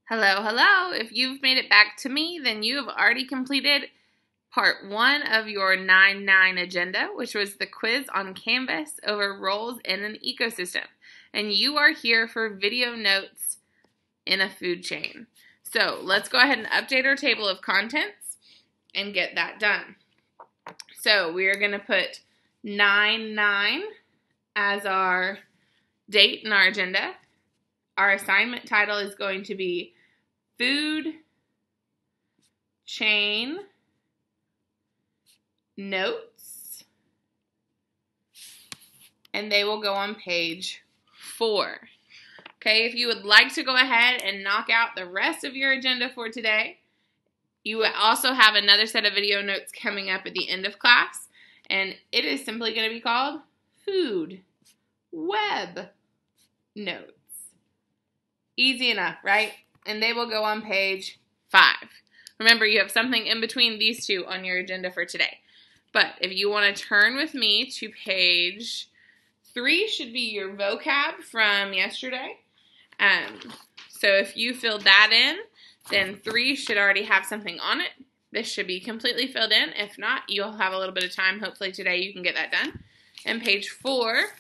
Hello, hello. If you've made it back to me, then you have already completed part 1 of your 9-9 agenda, which was the quiz on Canvas over roles in an ecosystem. And you are here for video notes in a food chain. So let's go ahead and update our table of contents and get that done. So we are going to put 9-9 as our date in our agenda. Our assignment title is going to be Food Chain Notes, and they will go on page 4. Okay, if you would like to go ahead and knock out the rest of your agenda for today, you will also have another set of video notes coming up at the end of class, and it is simply going to be called Food Web Notes. Easy enough, right? And they will go on page 5. Remember, you have something in between these two on your agenda for today. But if you want to turn with me to page 3, should be your vocab from yesterday. So if you filled that in, then 3 should already have something on it. This should be completely filled in. If not, you'll have a little bit of time. Hopefully today you can get that done. And page 4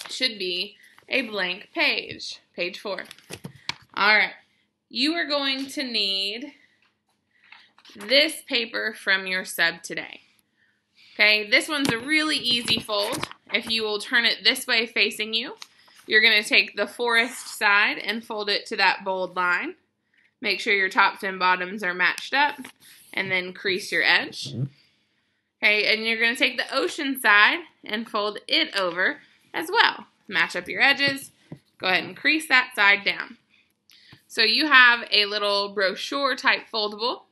should be a blank page. Page 4. All right. You are going to need this paper from your sub today. Okay, this one's a really easy fold. If you will turn it this way facing you, you're going to take the forest side and fold it to that bold line. Make sure your tops and bottoms are matched up, and then crease your edge. Okay, and you're going to take the ocean side and fold it over as well. Match up your edges. Go ahead and crease that side down. So you have a little brochure type foldable,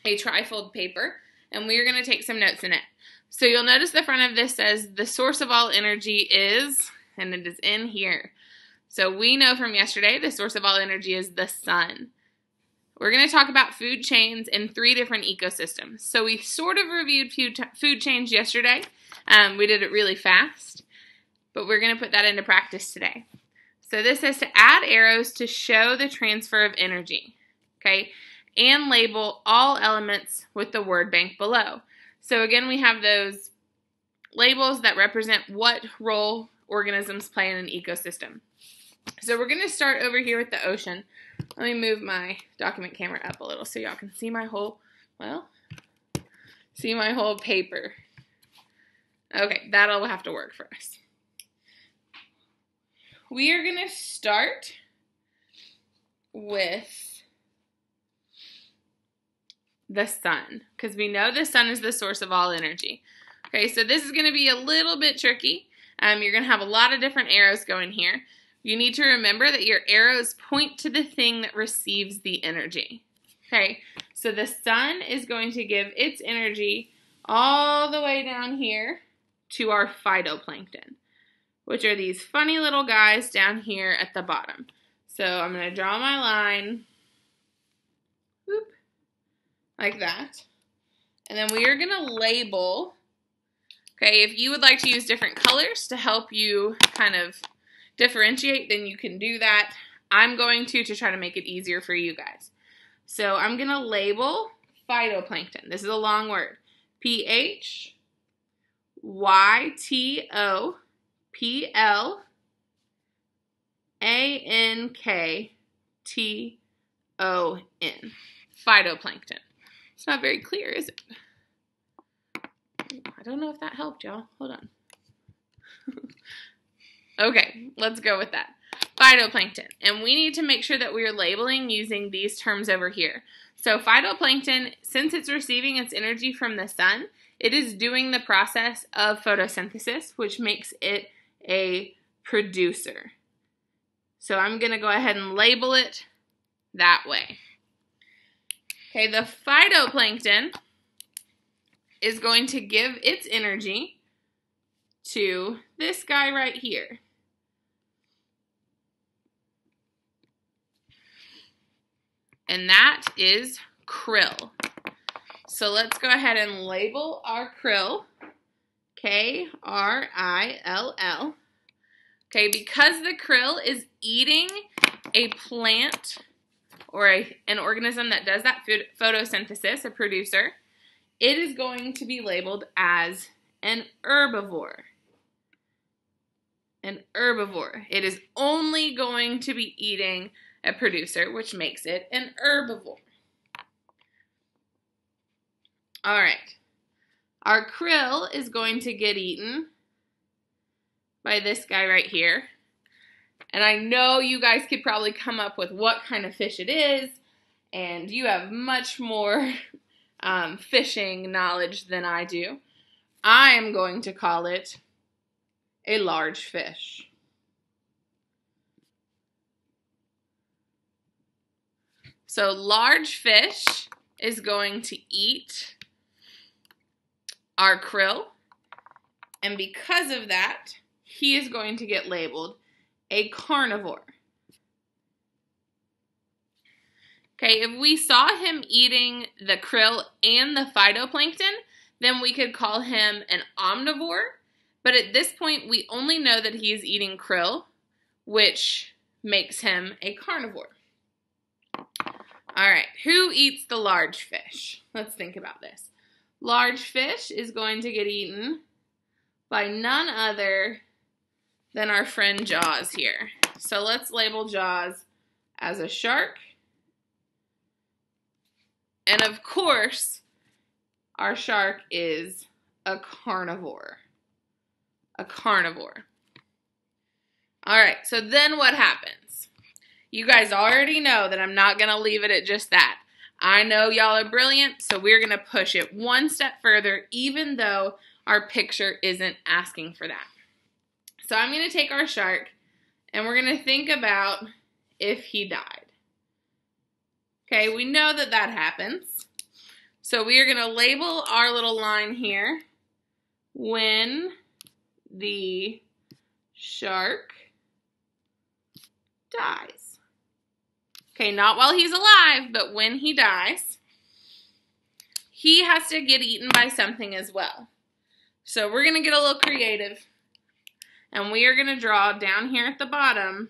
a trifold paper, and we are going to take some notes in it. So you'll notice the front of this says the source of all energy is, and it is in here. So we know from yesterday the source of all energy is the sun. We're going to talk about food chains in 3 different ecosystems. So we sort of reviewed food chains yesterday. We did it really fast, but we're going to put that into practice today. So this says to add arrows to show the transfer of energy, okay, and label all elements with the word bank below. So again, we have those labels that represent what role organisms play in an ecosystem. So we're going to start over here with the ocean. Let me move my document camera up a little so y'all can see my whole, see my whole paper. Okay, that'll have to work for us. We are going to start with the sun, because we know the sun is the source of all energy. Okay, so this is going to be a little bit tricky. You're going to have a lot of different arrows going here. You need to remember that your arrows point to the thing that receives the energy. Okay, so the sun is going to give its energy all the way down here to our phytoplankton, which are these funny little guys down here at the bottom. So I'm going to draw my line, whoop, like that. And then we are going to label, okay, if you would like to use different colors to help you kind of differentiate, then you can do that. I'm going to try to make it easier for you guys. So I'm going to label phytoplankton. This is a long word. P-H-Y-T-O-P-L-A-N-K-T-O-N. Phytoplankton. It's not very clear, is it? I don't know if that helped, y'all. Hold on. Okay, let's go with that. Phytoplankton. And we need to make sure that we're labeling using these terms over here. So phytoplankton, since it's receiving its energy from the sun, it is doing the process of photosynthesis, which makes it a producer. So I'm going to go ahead and label it that way. Okay, the phytoplankton is going to give its energy to this guy right here. And that is krill. So let's go ahead and label our krill, K-R-I-L-L. Okay, because the krill is eating a plant or an organism that does that photosynthesis, a producer, it is going to be labeled as an herbivore. An herbivore. It is only going to be eating a producer, which makes it an herbivore. All right. Our krill is going to get eaten by this guy right here. And I know you guys could probably come up with what kind of fish it is, and you have much more fishing knowledge than I do. I am going to call it a large fish. So large fish is going to eat our krill, and because of that, he is going to get labeled a carnivore. Okay, if we saw him eating the krill and the phytoplankton, then we could call him an omnivore. But at this point, we only know that he is eating krill, which makes him a carnivore. All right, who eats the large fish? Let's think about this. Large fish is going to get eaten by none other than our friend Jaws here. So let's label Jaws as a shark. And of course, our shark is a carnivore. A carnivore. All right, so then what happens? You guys already know that I'm not going to leave it at just that. I know y'all are brilliant, so we're going to push it one step further, even though our picture isn't asking for that. So I'm going to take our shark, and we're going to think about if he died. Okay, we know that that happens. So we are going to label our little line here, when the shark dies. Okay, not while he's alive, but when he dies, he has to get eaten by something as well. So we're going to get a little creative, and we are going to draw down here at the bottom.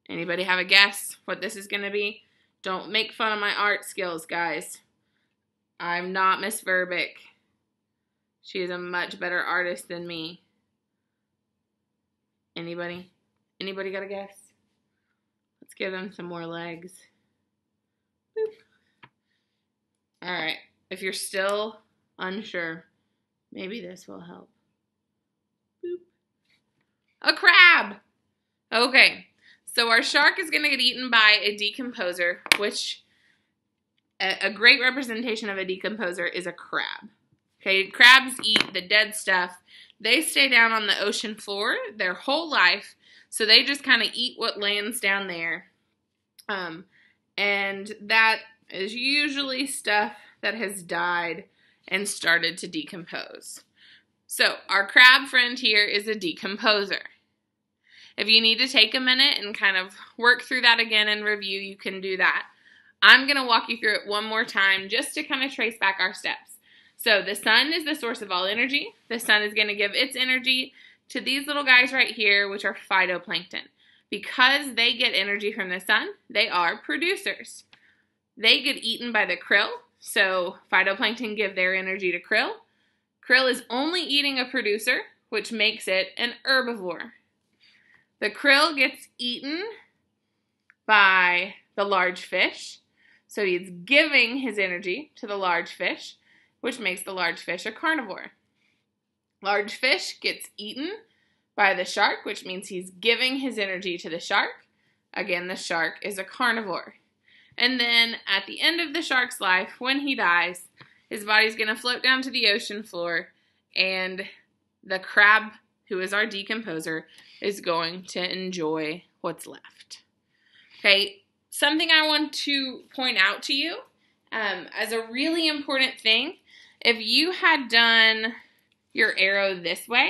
Anybody have a guess what this is going to be? Don't make fun of my art skills, guys. I'm not Miss Verbeek. She is a much better artist than me. Anybody? Anybody got a guess? Let's give them some more legs. Boop. All right. If you're still unsure, maybe this will help. Boop. A crab. Okay. So our shark is going to get eaten by a decomposer, which a great representation of a decomposer is a crab. Okay, crabs eat the dead stuff. They stay down on the ocean floor their whole life, so they just kind of eat what lands down there. And that is usually stuff that has died and started to decompose. So our crab friend here is a decomposer. If you need to take a minute and kind of work through that again and review, you can do that. I'm going to walk you through it one more time just to kind of trace back our steps. So the sun is the source of all energy. The sun is going to give its energy to these little guys right here, which are phytoplankton. Because they get energy from the sun, they are producers. They get eaten by the krill, so phytoplankton give their energy to krill. Krill is only eating a producer, which makes it an herbivore. The krill gets eaten by the large fish, so he's giving his energy to the large fish, which makes the large fish a carnivore. Large fish gets eaten by the shark, which means he's giving his energy to the shark. Again, the shark is a carnivore. And then at the end of the shark's life, when he dies, his body's going to float down to the ocean floor, and the crab, who is our decomposer, is going to enjoy what's left. Okay, something I want to point out to you as a really important thing, if you had done your arrow this way,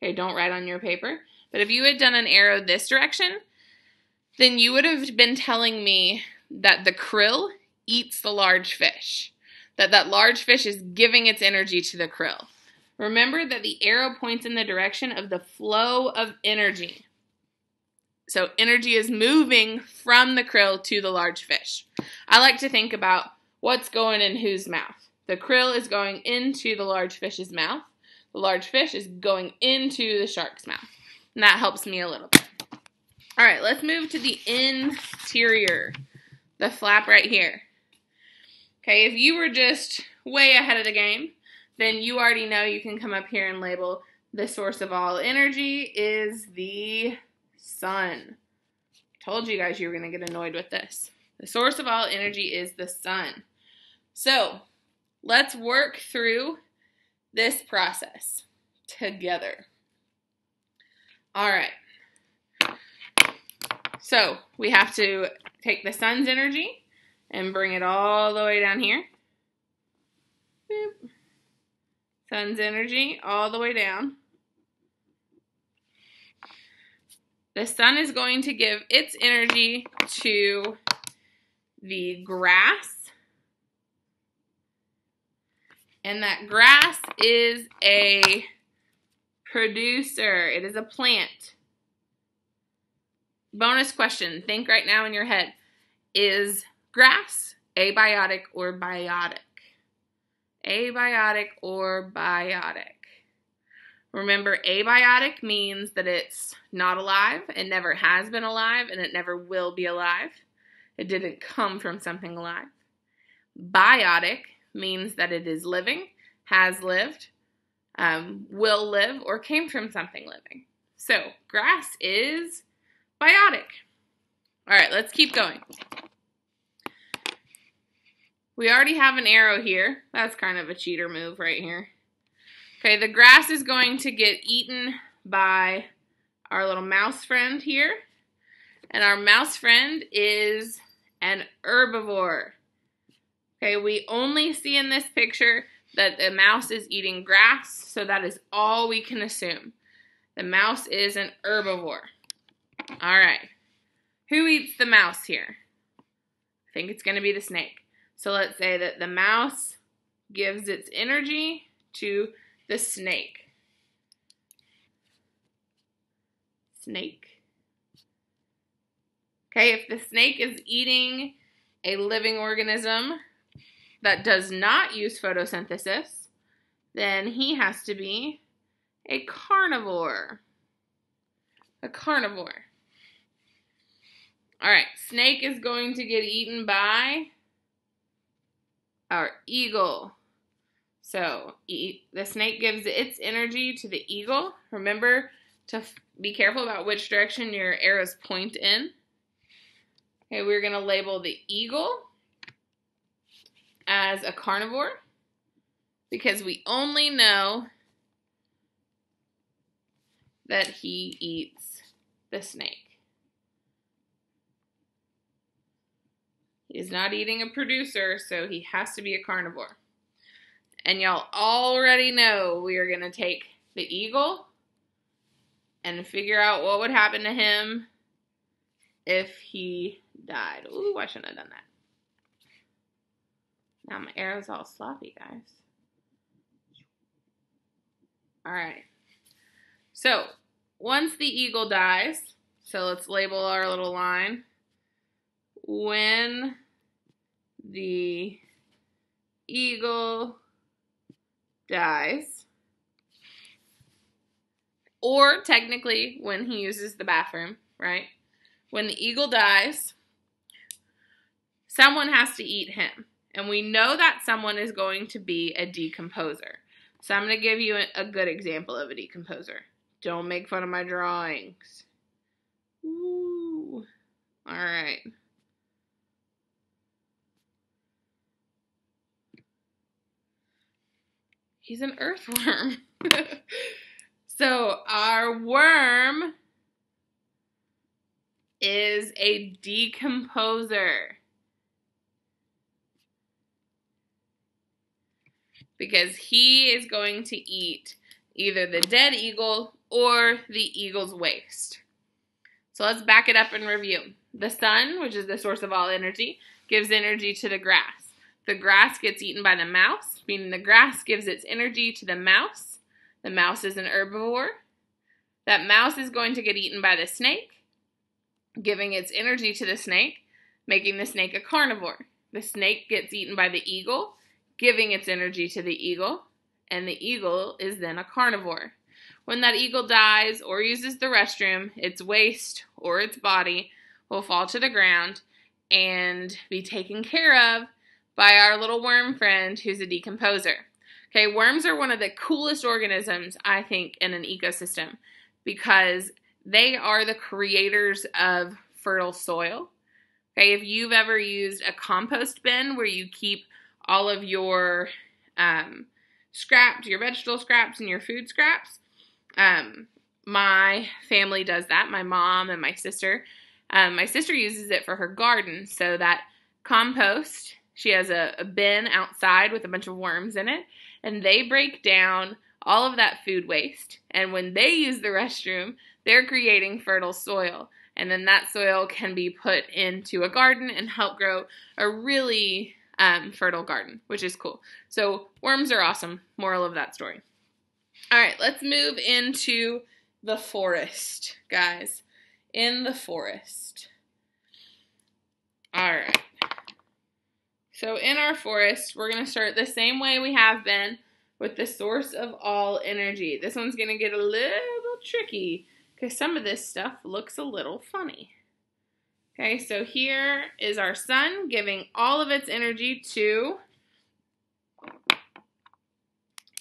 okay, don't write on your paper, but if you had done an arrow this direction, then you would have been telling me that the krill eats the large fish, that large fish is giving its energy to the krill. Remember that the arrow points in the direction of the flow of energy. So energy is moving from the krill to the large fish. I like to think about what's going in whose mouth. The krill is going into the large fish's mouth. The large fish is going into the shark's mouth. And that helps me a little bit. All right, let's move to the interior, the flap right here. Okay, if you were just way ahead of the game, then you already know you can come up here and label the source of all energy is the sun. I told you guys you were going to get annoyed with this. The source of all energy is the sun. So let's work through this process together. All right. So we have to take the sun's energy and bring it all the way down here. Boop. Sun's energy all the way down. The sun is going to give its energy to the grass. And that grass is a producer. It is a plant. Bonus question. Think right now in your head. Is grass abiotic or biotic? Abiotic or biotic? Remember, abiotic means that it's not alive, it never has been alive, and it never will be alive. It didn't come from something alive. Biotic means that it is living, has lived, will live, or came from something living. So, grass is biotic. All right, let's keep going. We already have an arrow here. That's kind of a cheater move right here. Okay, the grass is going to get eaten by our little mouse friend here. And our mouse friend is an herbivore. Okay, we only see in this picture that the mouse is eating grass, so that is all we can assume. The mouse is an herbivore. All right. Who eats the mouse here? I think it's going to be the snake. So let's say that the mouse gives its energy to the snake. Snake. Okay, if the snake is eating a living organism that does not use photosynthesis, then he has to be a carnivore. A carnivore. All right, snake is going to get eaten by our eagle. So the snake gives its energy to the eagle. Remember to be careful about which direction your arrows point in. Okay, we're going to label the eagle as a carnivore because we only know that he eats the snake. He's not eating a producer, so he has to be a carnivore. And y'all already know we are going to take the eagle and figure out what would happen to him if he died. Ooh, I shouldn't have done that. Now my arrow's all sloppy, guys. All right. So, once the eagle dies, so let's label our little line. When the eagle dies, or technically when he uses the bathroom, right? When the eagle dies, someone has to eat him. And we know that someone is going to be a decomposer. So I'm going to give you a good example of a decomposer. Don't make fun of my drawings. Ooh. All right. He's an earthworm. So our worm is a decomposer. Because he is going to eat either the dead eagle or the eagle's waste. So let's back it up and review. The sun, which is the source of all energy, gives energy to the grass. The grass gets eaten by the mouse, meaning the grass gives its energy to the mouse. The mouse is an herbivore. That mouse is going to get eaten by the snake. giving its energy to the snake, making the snake a carnivore. The snake gets eaten by the eagle, giving its energy to the eagle, and the eagle is then a carnivore. When that eagle dies or uses the restroom, its waste or its body will fall to the ground and be taken care of by our little worm friend who's a decomposer. Okay, worms are one of the coolest organisms, I think, in an ecosystem because they are the creators of fertile soil. Okay, if you've ever used a compost bin where you keep all of your scraps, your vegetable scraps and your food scraps, my family does that, my mom and my sister. My sister uses it for her garden, so that compost, she has a bin outside with a bunch of worms in it, and they break down all of that food waste, and when they use the restroom, they're creating fertile soil, and then that soil can be put into a garden and help grow a really fertile garden, which is cool. So worms are awesome. Moral of that story. All right, let's move into the forest, guys. In the forest. All right. So in our forest, we're going to start the same way we have been with the source of all energy. This one's going to get a little tricky because some of this stuff looks a little funny. Okay, so here is our sun giving all of its energy to,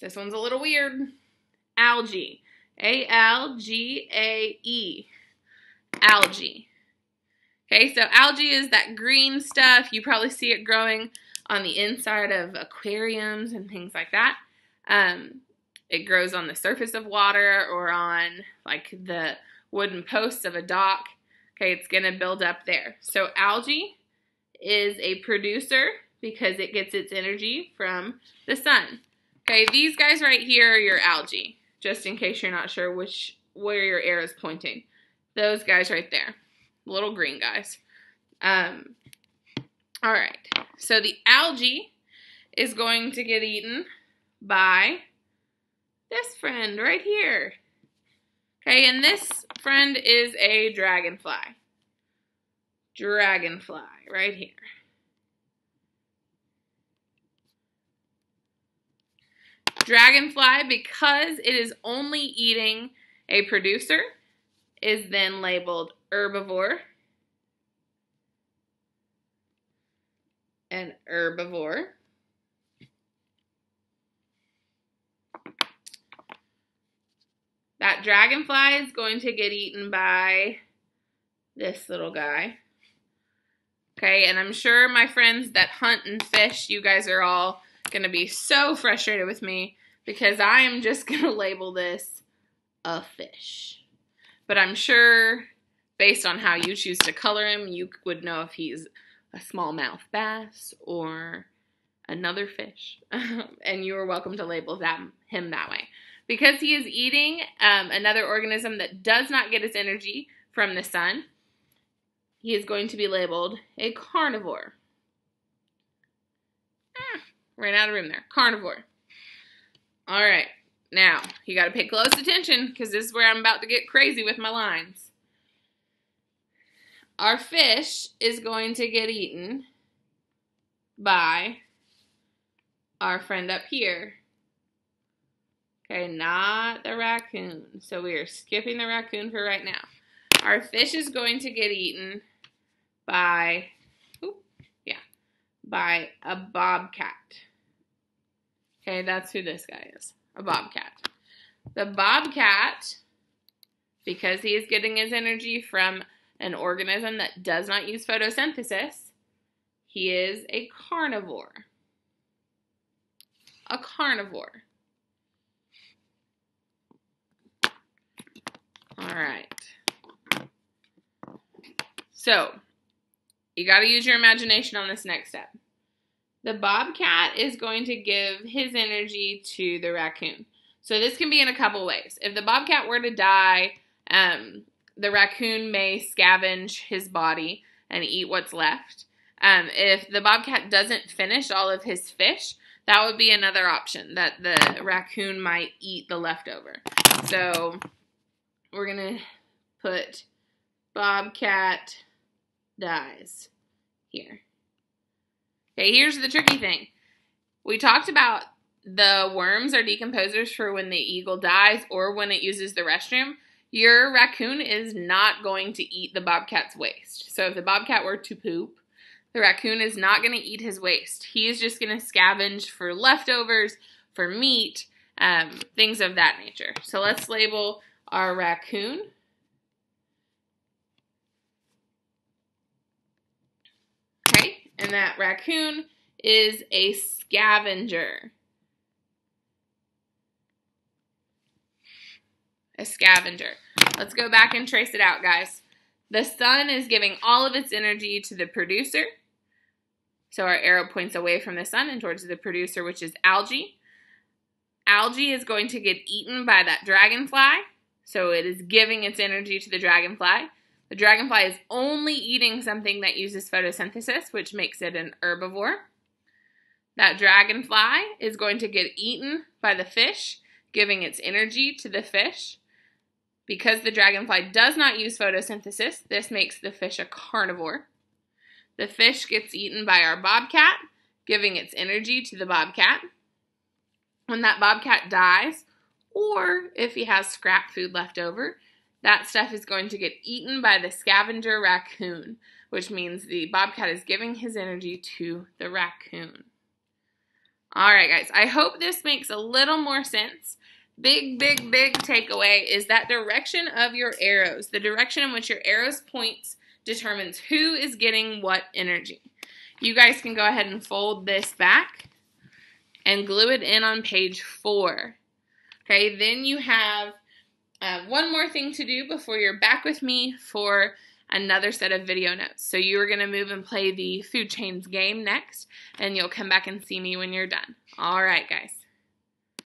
this one's a little weird, algae. A-L-G-A-E. Algae. Okay, so algae is that green stuff. You probably see it growing on the inside of aquariums and things like that. It grows on the surface of water or on like the wooden posts of a dock. Okay, it's going to build up there. So algae is a producer because it gets its energy from the sun. Okay, these guys right here are your algae, just in case you're not sure where your arrow is pointing. Those guys right there, little green guys. All right, so the algae is going to get eaten by this friend right here. Okay, and this friend is a dragonfly. Dragonfly, right here. Dragonfly, because it is only eating a producer, is then labeled herbivore. An herbivore. That dragonfly is going to get eaten by this little guy. Okay, and I'm sure my friends that hunt and fish, you guys are all going to be so frustrated with me because I am just going to label this a fish. But I'm sure based on how you choose to color him, you would know if he's a smallmouth bass or another fish. And you are welcome to label him that way. Because he is eating another organism that does not get its energy from the sun, he is going to be labeled a carnivore. Ran out of room there. Carnivore. All right. Now, you got to pay close attention because this is where I'm about to get crazy with my lines. Our fish is going to get eaten by our friend up here. Okay, not the raccoon. So we are skipping the raccoon for right now. Our fish is going to get eaten by, by a bobcat. Okay, that's who this guy is, a bobcat. The bobcat, because he is getting his energy from an organism that does not use photosynthesis, he is a carnivore. A carnivore. All right. So, you got to use your imagination on this next step. The bobcat is going to give his energy to the raccoon. So this can be in a couple ways. If the bobcat were to die, the raccoon may scavenge his body and eat what's left. If the bobcat doesn't finish all of his fish, that would be another option, that the raccoon might eat the leftover. So we're going to put bobcat dies here. Okay, here's the tricky thing. We talked about the worms are decomposers for when the eagle dies or when it uses the restroom. Your raccoon is not going to eat the bobcat's waste. So if the bobcat were to poop, the raccoon is not going to eat his waste. He is just going to scavenge for leftovers, for meat, things of that nature. So let's label our raccoon. Okay, and that raccoon is a scavenger. A scavenger. Let's go back and trace it out, guys. The sun is giving all of its energy to the producer. So our arrow points away from the sun and towards the producer, which is algae. Algae is going to get eaten by that dragonfly. So it is giving its energy to the dragonfly. The dragonfly is only eating something that uses photosynthesis, which makes it an herbivore. That dragonfly is going to get eaten by the fish, giving its energy to the fish. Because the dragonfly does not use photosynthesis, this makes the fish a carnivore. The fish gets eaten by our bobcat, giving its energy to the bobcat. When that bobcat dies, or if he has scrap food left over, that stuff is going to get eaten by the scavenger raccoon, which means the bobcat is giving his energy to the raccoon. All right, guys, I hope this makes a little more sense. Big takeaway is that direction of your arrows, the direction in which your arrows points determines who is getting what energy. You guys can go ahead and fold this back and glue it in on page 4. Okay, then you have one more thing to do before you're back with me for another set of video notes. So you are going to move and play the food chains game next, and you'll come back and see me when you're done. All right, guys.